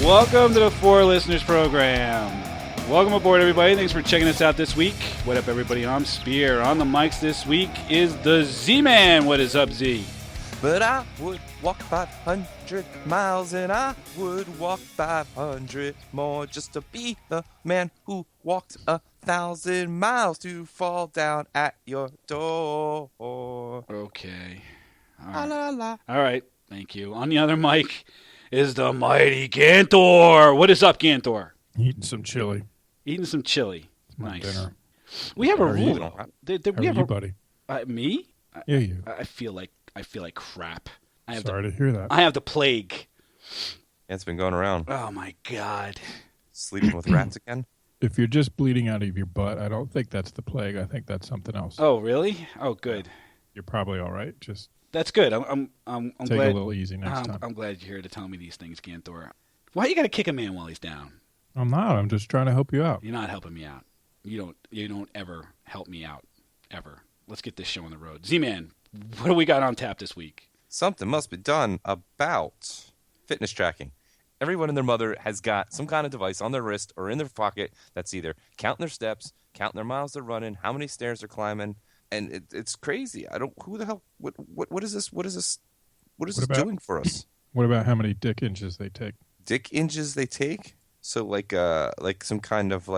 Welcome to the Four Listeners Program. Welcome aboard, everybody. Thanks for checking us out this week. What up, everybody? I'm Spear. On the mics this week is the Z-Man. What is up, Z? But I would walk 500 miles and I would walk 500 more just to be the man who walked 1,000 miles to fall down at your door. Okay. La, la, la. All right. Thank you. On the other mic is the mighty Gantor. What is up, Gantor? Eating some chili. Eating some chili. My Nice. dinner. We have a How are you? rule. How We are have you, a buddy? me? Yeah, you. I feel like crap. Sorry to hear that. I have the plague. It's been going around. Oh my god. Sleeping with rats again? If you're just bleeding out of your butt, I don't think that's the plague. I think that's something else. Oh really? Oh good. You're probably all right. Just That's good. I'm take glad. a little easy next time. I'm glad you're here to tell me these things, Gantor. Why you got to kick a man while he's down? I'm not. I'm just trying to help you out. You're not helping me out. You don't ever help me out ever. Let's get this show on the road. Z-Man, what do we got on tap this week? Something must be done about fitness tracking. Everyone and their mother has got some kind of device on their wrist or in their pocket that's either counting their steps, counting their miles they're running, how many stairs they're climbing, and it's crazy. Who the hell? What is this? What is this doing for us? What about how many dick inches they take? Dick inches they take? So like some kind of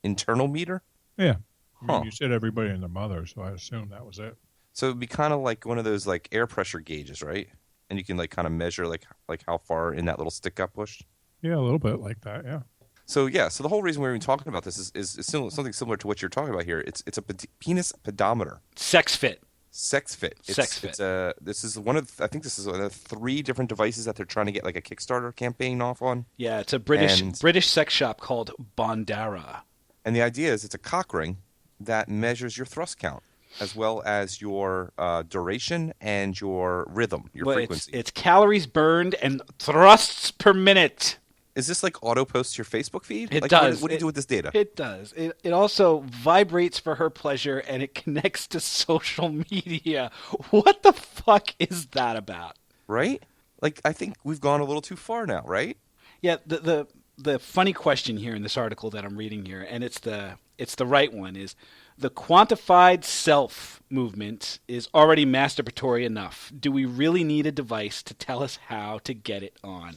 internal meter? Yeah. I mean, Huh. you said everybody and their mother, so I assume that was it. So it'd be kind of like one of those like air pressure gauges, right? And you can like kind of measure like how far in that little stick got pushed. Yeah, a little bit like that, yeah. So so the whole reason we're even talking about this is something similar to what you're talking about here. It's a penis pedometer. Sex fit. Sex fit. Sex fit. This is one of I think this is one of 3 different devices that they're trying to get like a Kickstarter campaign off on. Yeah, it's a British sex shop called Bondara. And the idea is it's a cock ring that measures your thrust count as well as your duration and your rhythm, your frequency. It's calories burned and thrusts per minute. Is this like auto post to your Facebook feed? It like, does. What do you do with this data? It does. It also vibrates for her pleasure, and it connects to social media. What the fuck is that about? Right? Like, I think we've gone a little too far now, right? Yeah, the funny question here in this article that I'm reading here, and it's the right one, is the quantified self movement is already masturbatory enough. Do we really need a device to tell us how to get it on?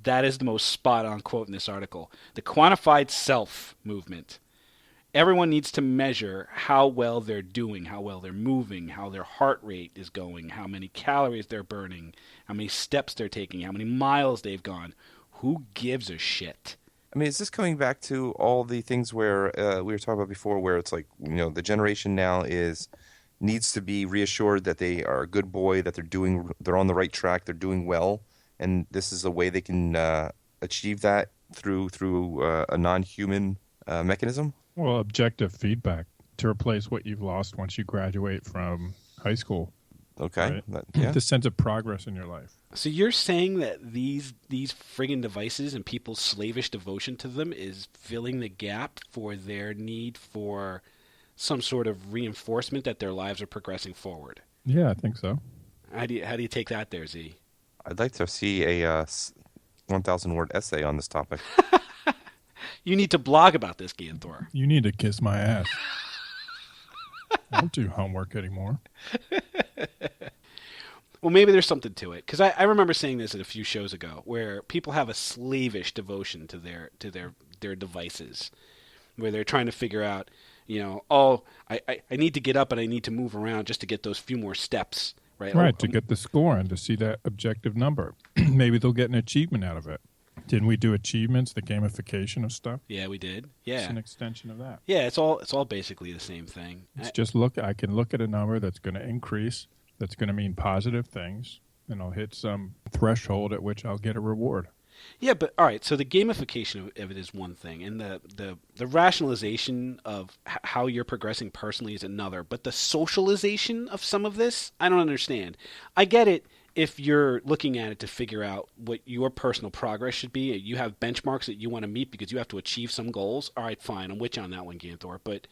That is the most spot-on quote in this article. The quantified self movement. Everyone needs to measure how well they're doing, how well they're moving, how their heart rate is going, how many calories they're burning, how many steps they're taking, how many miles they've gone. Who gives a shit? I mean, is this coming back to all the things where we were talking about before, where it's like, the generation now needs to be reassured that they are a good boy, that they're on the right track, they're doing well, and this is a way they can achieve that through a non-human mechanism? Well, objective feedback to replace what you've lost once you graduate from high school. Okay. Right? The sense of progress in your life. So you're saying that these friggin' devices and people's slavish devotion to them is filling the gap for their need for some sort of reinforcement that their lives are progressing forward? Yeah, I think so. How do you take that there, Z? I'd like to see a 1,000-word essay on this topic. You need to blog about this, Gantor. You need to kiss my ass. I don't do homework anymore. Well, maybe there's something to it, because I remember saying this at a few shows ago, where people have a slavish devotion to their devices, where they're trying to figure out, I need to get up and I need to move around just to get those few more steps, right? Right, to get the score and to see that objective number. Maybe they'll get an achievement out of it. Didn't we do achievements, the gamification of stuff? Yeah, we did. Yeah, it's an extension of that. Yeah, it's all basically the same thing. It's just I can look at a number that's going to increase, that's going to mean positive things, and I'll hit some threshold at which I'll get a reward. Yeah, but all right. So the gamification of it is one thing, and the rationalization of how you're progressing personally is another. But the socialization of some of this, I don't understand. I get it if you're looking at it to figure out what your personal progress should be. You have benchmarks that you want to meet because you have to achieve some goals. All right, fine. I'm with you on that one, Gantor. But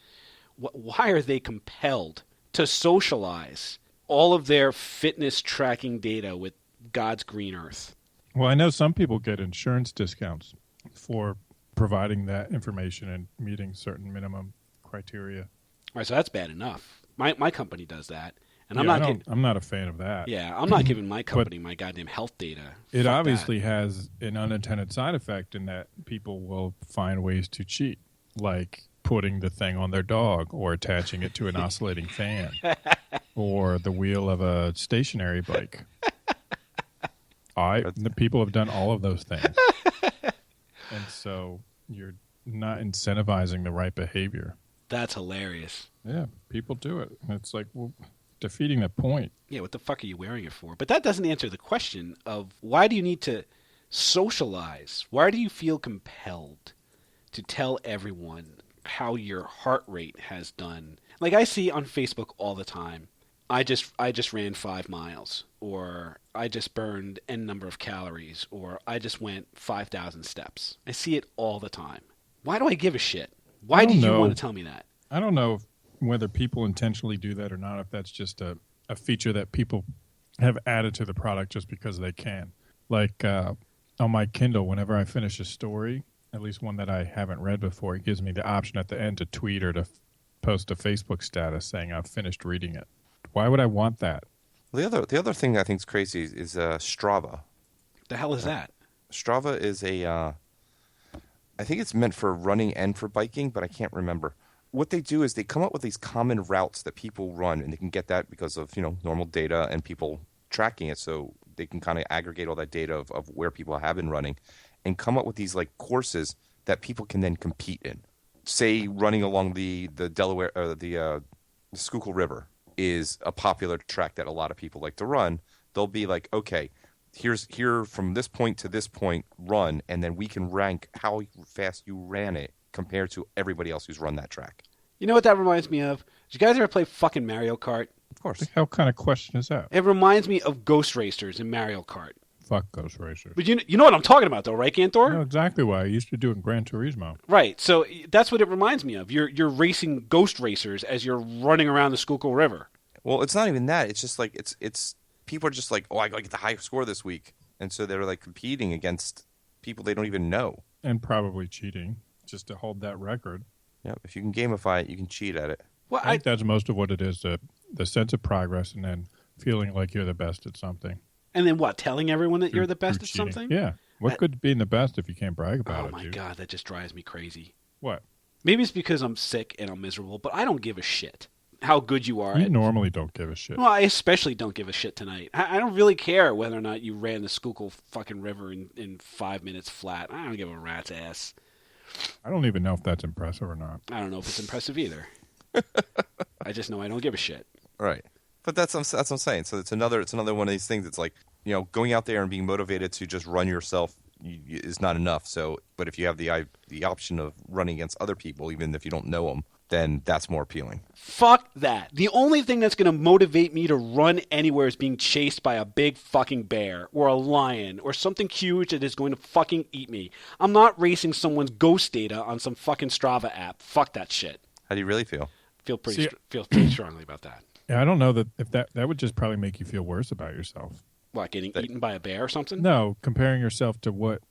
why are they compelled to socialize all of their fitness tracking data with God's green earth? Well, I know some people get insurance discounts for providing that information and meeting certain minimum criteria. All right, so that's bad enough. My company does that, and I'm Yeah, not. I'm not a fan of that. Yeah, I'm not giving my company my goddamn health data. It Fuck obviously that. has an unintended side effect in that people will find ways to cheat, like putting the thing on their dog or attaching it to an oscillating fan or the wheel of a stationary bike. The people have done all of those things. And so you're not incentivizing the right behavior. That's hilarious. Yeah, people do it. And it's like, well, defeating the point. Yeah, what the fuck are you wearing it for? But that doesn't answer the question of why do you need to socialize? Why do you feel compelled to tell everyone how your heart rate has done? Like I see on Facebook all the time, I just ran 5 miles, or I just burned N number of calories, or I just went 5,000 steps. I see it all the time. Why do I give a shit? Why did you want to tell me that? I don't know whether people intentionally do that or not, if that's just a feature that people have added to the product just because they can. Like on my Kindle, whenever I finish a story, at least one that I haven't read before, it gives me the option at the end to tweet or to post a Facebook status saying I've finished reading it. Why would I want that? The other thing I think is crazy is Strava. The hell is that? Strava is I think it's meant for running and for biking, but I can't remember. What they do is they come up with these common routes that people run, and they can get that because of normal data and people tracking it, so they can kind of aggregate all that data of where people have been running, and come up with these like courses that people can then compete in. Say running along the Delaware or the Schuylkill River is a popular track that a lot of people like to run. They'll be like, okay, here from this point to this point, run, and then we can rank how fast you ran it compared to everybody else who's run that track. You know what that reminds me of? Did you guys ever play fucking Mario Kart? Of course. How kind of question is that? It reminds me of Ghost Racers in Mario Kart. Fuck Ghost Racers. But you know what I'm talking about, though, right, Gantor? I know exactly why. I used to do it in Gran Turismo. Right. So that's what it reminds me of. You're racing Ghost Racers as you're running around the Schuylkill River. Well, it's not even that. It's just like it's people are just like, oh, I got to get the high score this week, and so they're like competing against people they don't even know. And probably cheating just to hold that record. Yeah, if you can gamify it, you can cheat at it. Well, I think that's most of what it is, the sense of progress and then feeling like you're the best at something. And then what? Telling everyone that you're the best at cheating. something? Yeah. What good being the best if you can't brag about it, Oh, my dude? God, that just drives me crazy. What? Maybe it's because I'm sick and I'm miserable, but I don't give a shit how good you are. You normally don't give a shit. Well, I especially don't give a shit tonight. I don't really care whether or not you ran the Schuylkill fucking River in 5 minutes flat. I don't give a rat's ass. I don't even know if that's impressive or not. I don't know if it's impressive either. I just know I don't give a shit. Right. But that's what I'm saying. So it's another one of these things that's like, going out there and being motivated to just run yourself is not enough. So, but if you have the option of running against other people, even if you don't know them, then that's more appealing. Fuck that. The only thing that's going to motivate me to run anywhere is being chased by a big fucking bear or a lion or something huge that is going to fucking eat me. I'm not racing someone's ghost data on some fucking Strava app. Fuck that shit. How do you really feel? Feel pretty strongly about that. Yeah, I don't know if that would just probably make you feel worse about yourself. What, getting eaten by a bear or something? No, comparing yourself to what,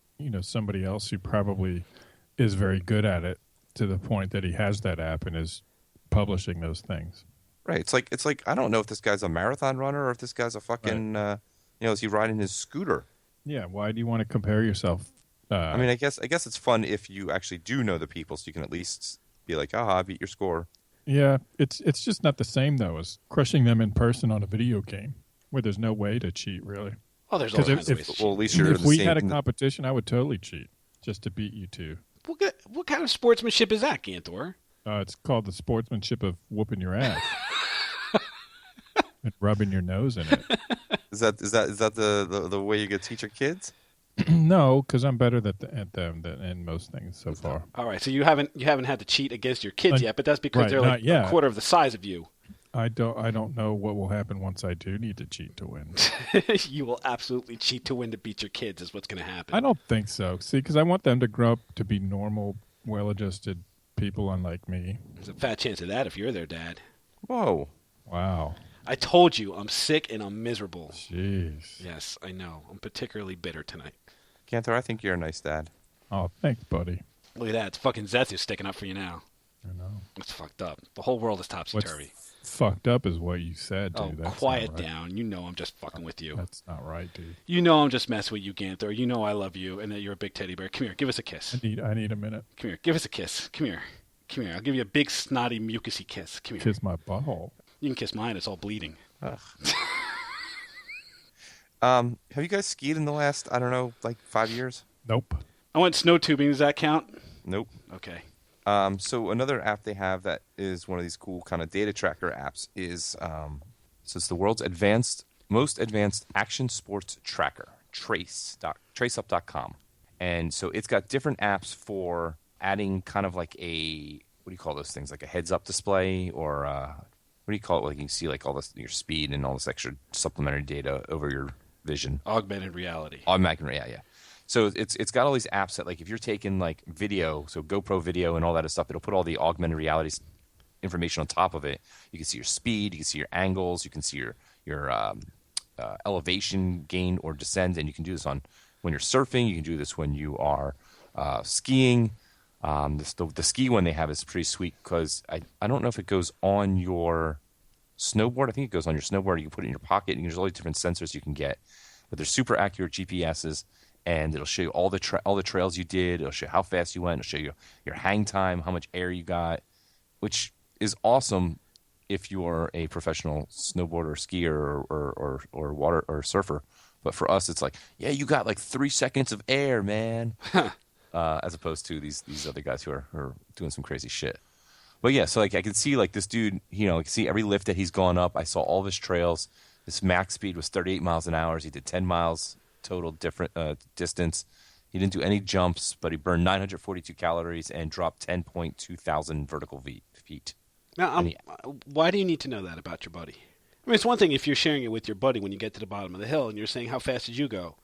somebody else who probably is very good at it to the point that he has that app and is publishing those things. Right. It's like I don't know if this guy's a marathon runner or if this guy's a fucking is he riding his scooter? Yeah, why do you want to compare yourself? I mean, I guess it's fun if you actually do know the people, so you can at least be like, I beat your score. Yeah, it's just not the same though as crushing them in person on a video game where there's no way to cheat really. Oh, there's all kinds of ways to cheat. Well, at least you're if we had a competition, I would totally cheat just to beat you two. What kind of sportsmanship is that, Gantor? It's called the sportsmanship of whooping your ass and rubbing your nose in it. Is that the way you get to teach your kids? No, because I'm better at them than in most things so far. All right, so you haven't had to cheat against your kids yet, but that's because they're like a quarter of the size of you. I don't know what will happen once I do need to cheat to win. You will absolutely cheat to win to beat your kids is what's going to happen. I don't think so. See, because I want them to grow up to be normal, well-adjusted people unlike me. There's a fat chance of that if you're their dad. Whoa. Wow. I told you I'm sick and I'm miserable. Jeez. Yes, I know. I'm particularly bitter tonight. Cantor, I think you're a nice dad. Oh, thanks, buddy. Look at that. It's fucking Zetsu sticking up for you now. I know. It's fucked up. The whole world is topsy-turvy. Fucked up is what you said, dude. Oh, That's quiet not right. down. You know I'm just fucking with you. That's not right, dude. You know I'm just messing with you, Ganthor. You know I love you and that you're a big teddy bear. Come here. Give us a kiss. I need a minute. Come here. Give us a kiss. Come here. Come here. I'll give you a big, snotty, mucusy kiss. Come here. Kiss my butthole. You can kiss mine. It's all bleeding. Have you guys skied in the last, I don't know, like 5 years? Nope. I went snow tubing. Does that count? Nope. Okay. So another app they have that is one of these cool kind of data tracker apps is so it's the world's most advanced action sports tracker, traceup.com. And so it's got different apps for adding kind of like a, what do you call those things? Like a heads up display or what do you call it? Like you can see like all this, your speed and all this extra supplementary data over your vision. Augmented reality. Augmented reality, yeah. So it's got all these apps that, like, if you're taking like video, so GoPro video and all that stuff, it'll put all the augmented reality information on top of it. You can see your speed, you can see your angles, you can see your elevation gain or descent, and you can do this on when you're surfing. You can do this when you are skiing. The ski one they have is pretty sweet because I don't know if it goes on your snowboard. I think it goes on your snowboard. You can put it in your pocket, and there's all these different sensors you can get. But they're super accurate GPSs. And it'll show you all the trails you did. It'll show you how fast you went. It'll show you your hang time, how much air you got, which is awesome if you're a professional snowboarder, or skier, or water or surfer. But for us, it's like, yeah, you got like 3 seconds of air, man, as opposed to these other guys who are doing some crazy shit. But yeah, so like I can see like this dude, you know, I can see every lift that he's gone up. I saw all of his trails. His max speed was 38 miles an hour. He did 10 miles. Total different distance. He didn't do any jumps, but he burned 942 calories and dropped 10.2 thousand vertical feet. Now, why do you need to know that about your buddy? I mean, it's one thing if you're sharing it with your buddy when you get to the bottom of the hill and you're saying, how fast did you go?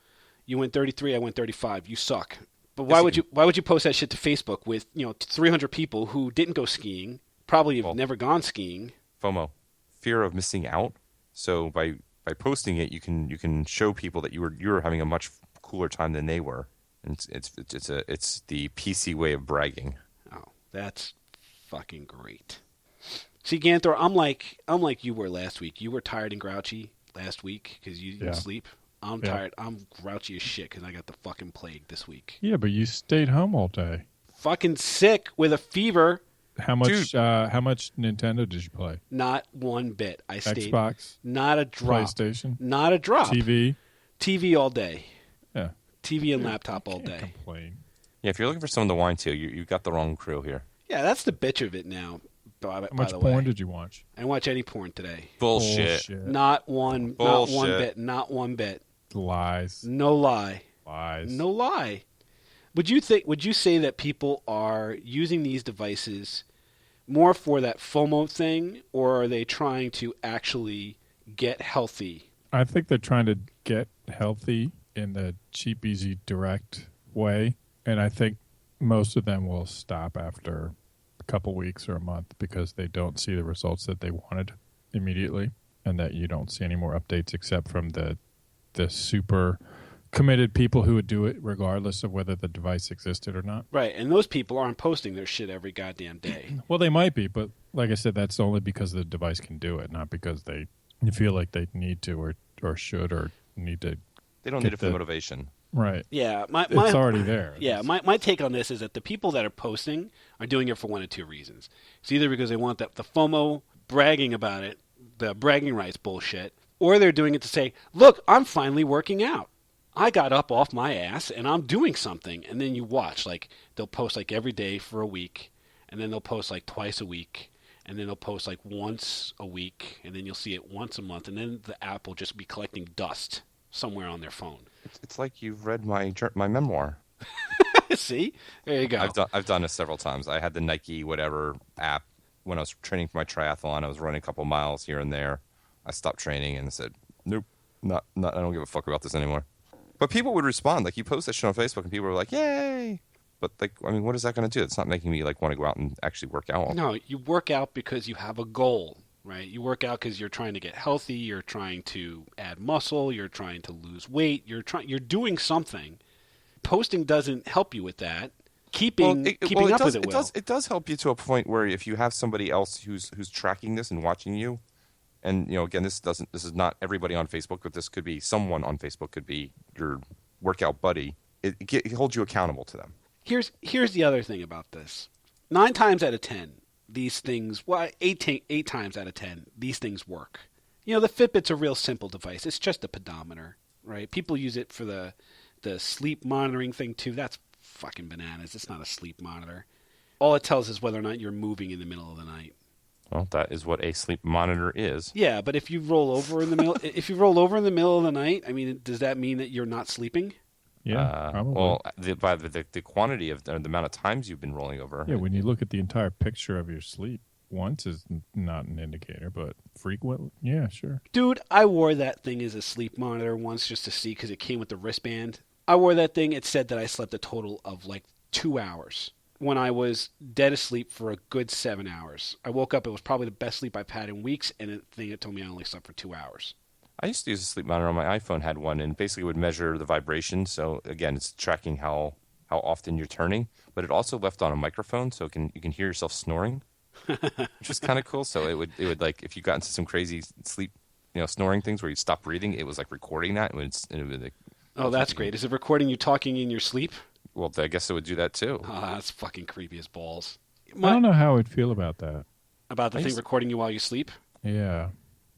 You went 33, I went 35. You suck. But why would you post that shit to Facebook with 300 people who didn't go skiing, probably have never gone skiing? FOMO, fear of missing out. So by posting it, you can show people that you were having a much cooler time than they were, and it's the PC way of bragging. Oh, that's fucking great. See, Ganthor, I'm like you were last week. You were tired and grouchy last week because you didn't sleep. I'm tired. I'm grouchy as shit because I got the fucking plague this week. Yeah, but you stayed home all day. Fucking sick with a fever. How much Nintendo did you play? Not one bit. I stayed. Xbox? Not a drop. PlayStation? Not a drop. TV? TV all day. Yeah. TV and laptop all day. Complain. Yeah, if you're looking for someone to whine to, you got the wrong crew here. Yeah, that's the bitch of it now. How much porn did you watch? I didn't watch any porn today. Bullshit. Not one. Bullshit. Not one bit. Not one bit. Lies. No lie. Lies. No lie. Would you say that people are using these devices more for that FOMO thing, or are they trying to actually get healthy? I think they're trying to get healthy in the cheap, easy, direct way, and I think most of them will stop after a couple weeks or a month because they don't see the results that they wanted immediately, and that you don't see any more updates except from the super committed people who would do it regardless of whether the device existed or not. Right, and those people aren't posting their shit every goddamn day. Well, they might be, but like I said, that's only because the device can do it, not because they feel like they need to or should or need to. They don't need it for motivation. Right. Yeah, it's already there. Yeah, my take on this is that the people that are posting are doing it for one of two reasons. It's either because they want the FOMO bragging about it, the bragging rights bullshit, or they're doing it to say, look, I'm finally working out. I got up off my ass and I'm doing something. And then you watch, like they'll post like every day for a week, and then they'll post like twice a week, and then they'll post like once a week, and then you'll see it once a month, and then the app will just be collecting dust somewhere on their phone. It's like you've read my memoir. See? There you go. I've done this several times. I had the Nike whatever app when I was training for my triathlon. I was running a couple miles here and there. I stopped training and said, nope, not. I don't give a fuck about this anymore. But people would respond. Like, you post that shit on Facebook, and people were like, yay. But, like, I mean, what is that going to do? It's not making me, like, want to go out and actually work out. No, you work out because you have a goal. right? You work out because you're trying to get healthy, you're trying to add muscle, you're trying to lose weight, you're doing something. Posting doesn't help you with that. Keeping It up does. with it will. It does help you to a point where if you have somebody else who's tracking this and watching you, and again, this is not everybody on Facebook, but this could be someone on Facebook, could be your workout buddy. It holds you accountable to them. Here's the other thing about this. 9 times out of 10, these things, well, eight times out of 10, these things work. The Fitbit's a real simple device. It's just a pedometer, right? People use it for the sleep monitoring thing too. That's fucking bananas. It's not a sleep monitor. All it tells is whether or not you're moving in the middle of the night. Well, that is what a sleep monitor is. Yeah, but if you roll over in the middle, of the night, I mean, does that mean that you're not sleeping? Yeah, probably. Well, by the quantity of the amount of times you've been rolling over. Yeah, when you look at the entire picture of your sleep, once is not an indicator, but frequent, yeah, sure. Dude, I wore that thing as a sleep monitor once just to see because it came with the wristband. I wore that thing. It said that I slept a total of like 2 hours when I was dead asleep for a good 7 hours. I woke up. It was probably the best sleep I've had in weeks, and it told me I only slept for 2 hours. I used to use a sleep monitor on my iPhone, had one, and basically would measure the vibration. So again, it's tracking how often you're turning, but it also left on a microphone, so you can hear yourself snoring, which is kind of cool. So it would like if you got into some crazy sleep, snoring things where you stop breathing, it was like recording that, and it would like, oh, that's great. Is it recording you talking in your sleep? Well, I guess it would do that too. Oh, that's fucking creepy as balls. I don't know how I'd feel about that. About the thing recording you while you sleep? Yeah.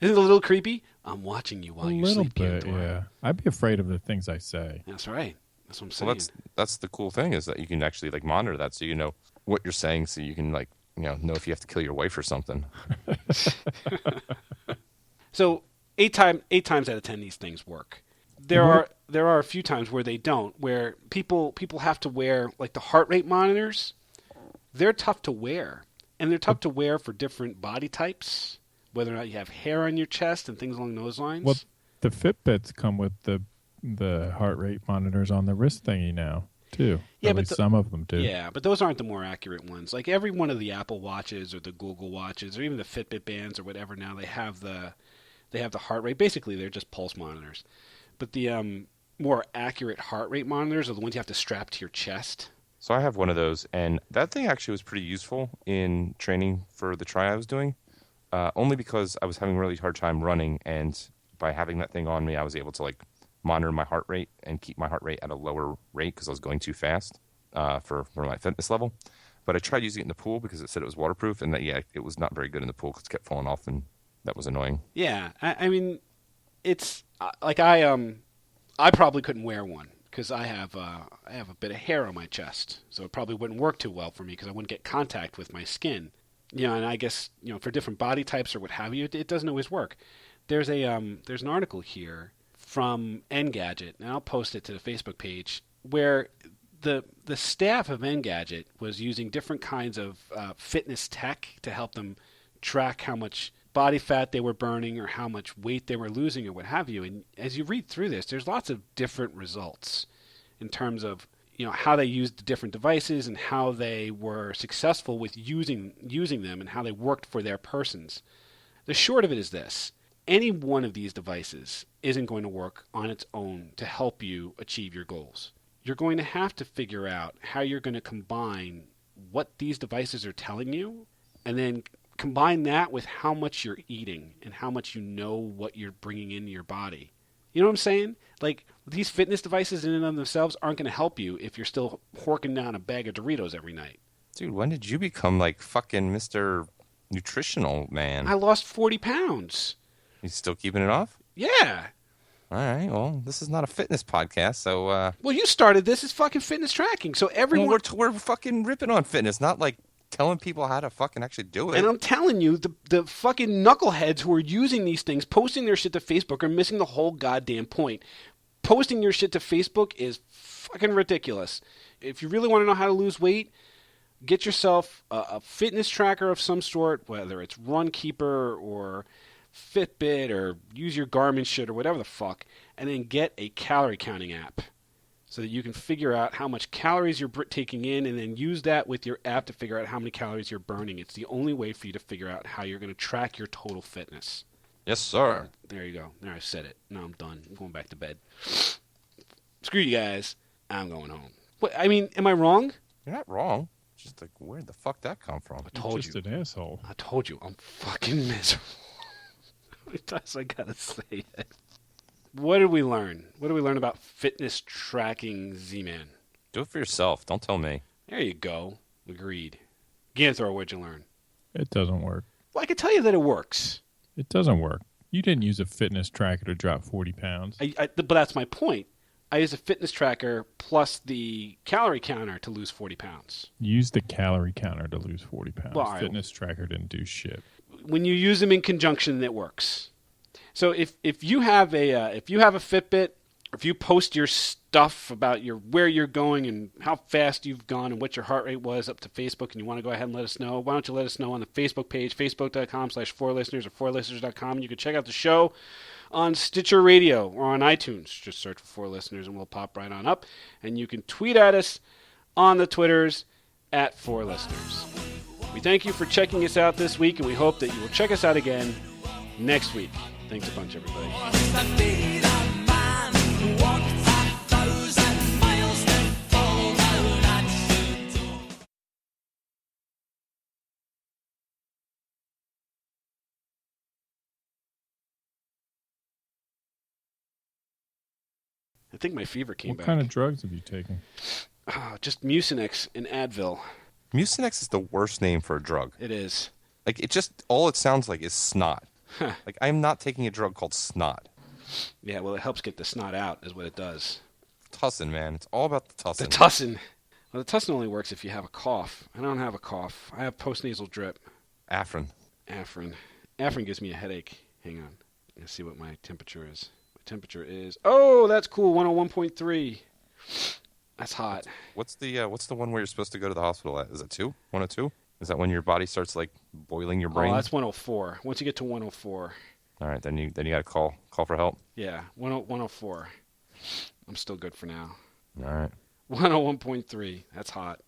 Isn't it a little creepy? I'm watching you while you sleep. A little bit, yeah. I'd be afraid of the things I say. That's right. That's what I'm saying. Well, that's the cool thing is that you can actually like monitor that, so you know what you're saying, so you can like know if you have to kill your wife or something. So 8 times out of 10, these things work. There are a few times where they don't, where people have to wear like the heart rate monitors. They're tough to wear, and they're tough to wear for different body types, whether or not you have hair on your chest and things along those lines. Well, the Fitbits come with the heart rate monitors on the wrist thingy now too. Yeah, at least some of them do. Yeah, but those aren't the more accurate ones. Like every one of the Apple Watches or the Google Watches or even the Fitbit bands or whatever now, they have the heart rate. Basically, they're just pulse monitors. But the more accurate heart rate monitors are the ones you have to strap to your chest. So I have one of those, and that thing actually was pretty useful in training for the try I was doing, only because I was having a really hard time running, and by having that thing on me, I was able to like monitor my heart rate and keep my heart rate at a lower rate because I was going too fast for my fitness level. But I tried using it in the pool because it said it was waterproof, and that it was not very good in the pool because it kept falling off, and that was annoying. Yeah, I mean, it's like I probably couldn't wear one because I have a bit of hair on my chest, so it probably wouldn't work too well for me because I wouldn't get contact with my skin. And I guess for different body types or what have you, it doesn't always work. There's an article here from Engadget, and I'll post it to the Facebook page, where the staff of Engadget was using different kinds of fitness tech to help them track how much body fat they were burning or how much weight they were losing or what have you. And as you read through this, there's lots of different results in terms of how they used the different devices and how they were successful with using them and how they worked for their persons. The short of it is this: any one of these devices isn't going to work on its own to help you achieve your goals. You're going to have to figure out how you're going to combine what these devices are telling you, and then combine that with how much you're eating and how much what you're bringing into your body. You know what I'm saying? Like, these fitness devices in and of themselves aren't going to help you if you're still horking down a bag of Doritos every night. Dude, when did you become like fucking Mr. Nutritional Man? I lost 40 pounds. You still keeping it off? Yeah. All right. Well, this is not a fitness podcast, so. Well, you started this as fucking fitness tracking, so everyone. Well, we're fucking ripping on fitness, not like telling people how to fucking actually do it. And I'm telling you, the fucking knuckleheads who are using these things, posting their shit to Facebook, are missing the whole goddamn point. Posting your shit to Facebook is fucking ridiculous. If you really want to know how to lose weight, get yourself a fitness tracker of some sort, whether it's Runkeeper or Fitbit or use your Garmin shit or whatever the fuck, and then get a calorie counting app. so that you can figure out how much calories you're taking in and then use that with your app to figure out how many calories you're burning. It's the only way for you to figure out how you're going to track your total fitness. Yes, sir. There you go. There, I said it. Now I'm done. I'm going back to bed. Screw you guys. I'm going home. What, I mean, am I wrong? You're not wrong. Just like, where'd the fuck that come from? I told Just you. an asshole. I told you. I'm fucking miserable. How many times I gotta say it? What did we learn? What did we learn about fitness tracking, Z-Man? Do it for yourself. Don't tell me. There you go. Agreed. Ganthor, what'd you learn? It doesn't work. Well, I can tell you that it works. It doesn't work. You didn't use a fitness tracker to drop 40 pounds. But that's my point. I use a fitness tracker plus the calorie counter to lose 40 pounds. Use the calorie counter to lose 40 pounds. Well, Fitness tracker didn't do shit. When you use them in conjunction, it works. So if you have a Fitbit, or if you post your stuff about where you're going and how fast you've gone and what your heart rate was up to Facebook, and you want to go ahead and let us know, why don't you let us know on the Facebook page, facebook.com/4listeners or 4listeners.com. You can check out the show on Stitcher Radio or on iTunes. Just search for 4 Listeners and we'll pop right on up. And you can tweet at us on the Twitters at 4 Listeners. We thank you for checking us out this week, and we hope that you will check us out again next week. Thanks a bunch, everybody. I think my fever came What back. kind of drugs have you taken? Just Mucinex and Advil. Mucinex is the worst name for a drug. It is. Like, all it sounds like is snot. Like, I'm not taking a drug called snot. Yeah, well, it helps get the snot out, is what it does. Tussin, man. It's all about the tussin. The tussin. Well, the tussin only works if you have a cough. I don't have a cough. I have postnasal drip. Afrin. Afrin gives me a headache. Hang on. Let's see what my temperature is. My temperature is... Oh, that's cool. 101.3. That's hot. What's the one where you're supposed to go to the hospital at? Is it 2? 102? Is that when your body starts, like, boiling your brain? Oh, that's 104. Once you get to 104. All right, then you got to call for help. Yeah, 104. I'm still good for now. All right. 101.3. That's hot.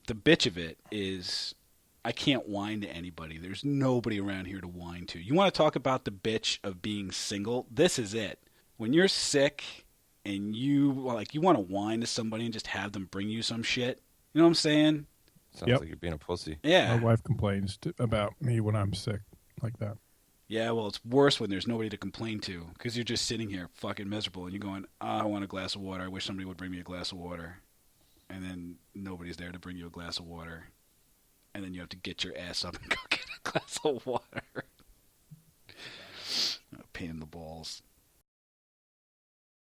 The bitch of it is I can't whine to anybody. There's nobody around here to whine to. You want to talk about the bitch of being single? This is it. When you're sick and you want to whine to somebody and just have them bring you some shit. You know what I'm saying? Sounds Yep. like you're being a pussy. Yeah. My wife complains about me when I'm sick like that. Yeah, well, it's worse when there's nobody to complain to because you're just sitting here fucking miserable and you're going, I want a glass of water. I wish somebody would bring me a glass of water. And then nobody's there to bring you a glass of water. And then you have to get your ass up and go get a glass of water. Pain in the balls.